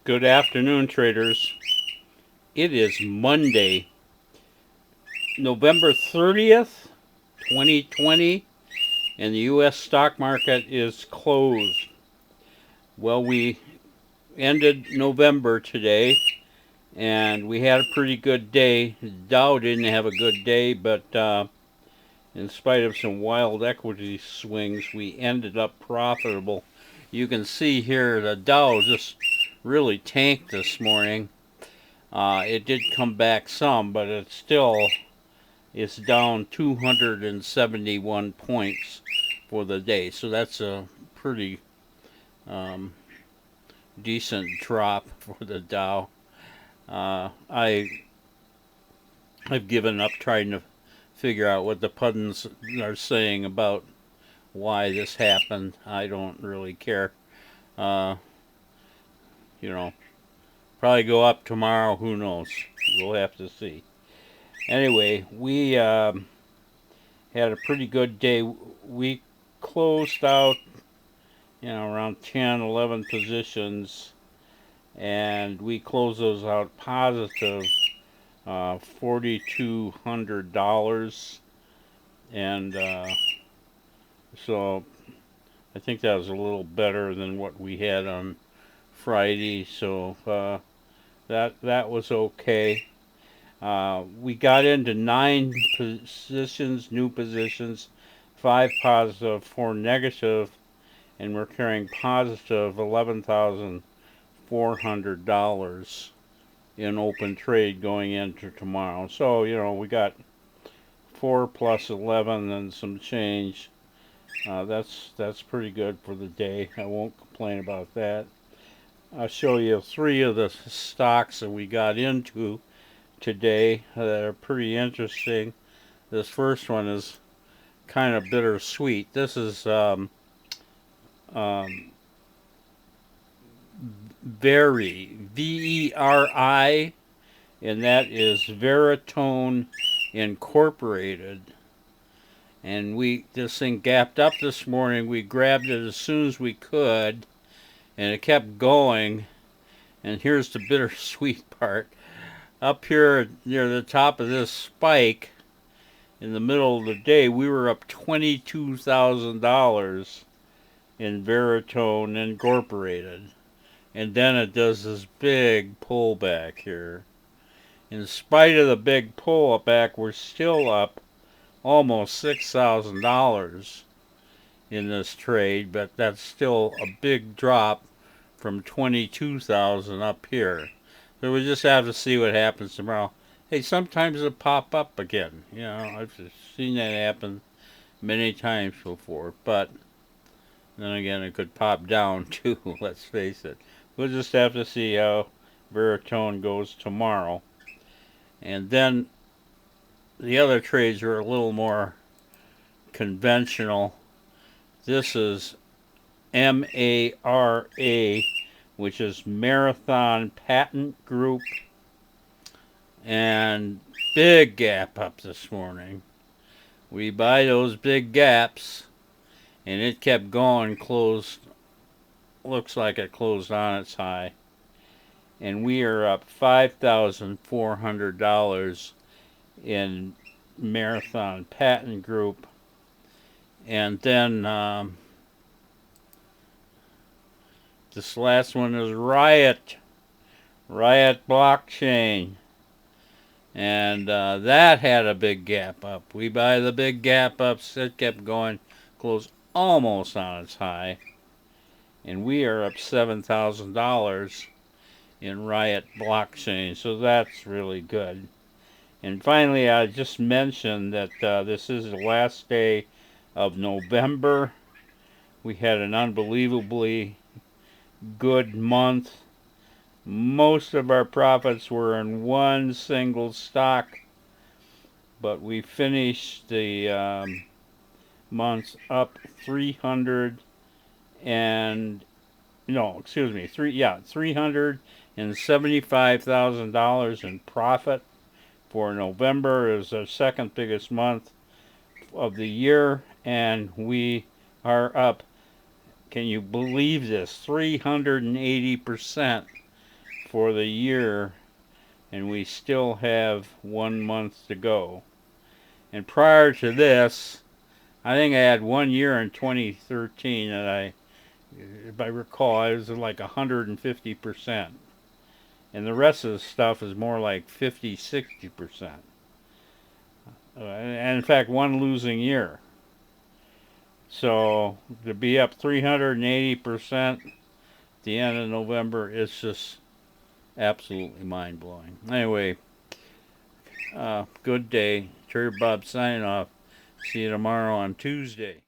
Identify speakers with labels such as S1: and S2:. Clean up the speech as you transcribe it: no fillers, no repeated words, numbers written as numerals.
S1: Good afternoon, traders. It is Monday, November 30th, 2020, and the U.S. stock market is closed. Well, we ended November today, and we had a pretty good day. Dow didn't have a good day, but in spite of some wild equity swings, we ended up profitable. You can see here the Dow just really tanked this morning. It did come back some, but it's down 271 points for the day. So that's a pretty um, decent drop for the Dow. I've given up trying to figure out what the pundits are saying about why this happened. I don't really care. Uh, you know, probably go up tomorrow. Who knows? We'll have to see. Anyway, we had a pretty good day. We closed out, around 10, 11 positions, and we closed those out positive $4,200. And so I think that was a little better than what we had on Friday. So that was okay. We got into 9 positions, new positions, 5 positive, 4 negative, and we're carrying positive $11,400 in open trade going into tomorrow. So we got 4 plus 11 and some change. That's pretty good for the day. I won't complain about that. I'll show you 3 of the stocks that we got into today that are pretty interesting. This first one is kind of bittersweet. This is um, VERI, and that is Veritone Incorporated. And this thing gapped up this morning. We grabbed it as soon as we could, and it kept going. And here's the bittersweet part. Up here near the top of this spike, in the middle of the day, we were up $22,000 in Veritone Incorporated. And then it does this big pullback here. In spite of the big pullback, we're still up almost $6,000 in this trade, but that's still a big drop from 22,000 up here. So we just have to see what happens tomorrow. Hey, sometimes it'll pop up again. I've seen that happen many times before, but then again, it could pop down too, let's face it. We'll just have to see how Veritone goes tomorrow. And then the other trades are a little more conventional. This is MARA, which is Marathon Patent Group, and big gap up this morning. We buy those big gaps, and it kept going, looks like it closed on its high. And we are up $5,400 in Marathon Patent Group. And then this last one is Riot Blockchain. And that had a big gap up. We buy the big gap ups. It kept going, closed almost on its high. And we are up $7,000 in Riot Blockchain. So that's really good. And finally, I just mentioned that this is the last day of November. We had an unbelievably good month. Most of our profits were in one single stock, but we finished the month up 300 and no, excuse me, $375,000 in profit for November. It was our second biggest month of the year, and we are up. Can you believe this? 380% for the year, and we still have 1 month to go. And prior to this, I think I had 1 year in 2013 that if I recall, I was like 150%. And the rest of the stuff is more like 50, 60%. And in fact, one losing year. So to be up 380% at the end of November is just absolutely mind blowing. Anyway, good day. Terry Bob signing off. See you tomorrow on Tuesday.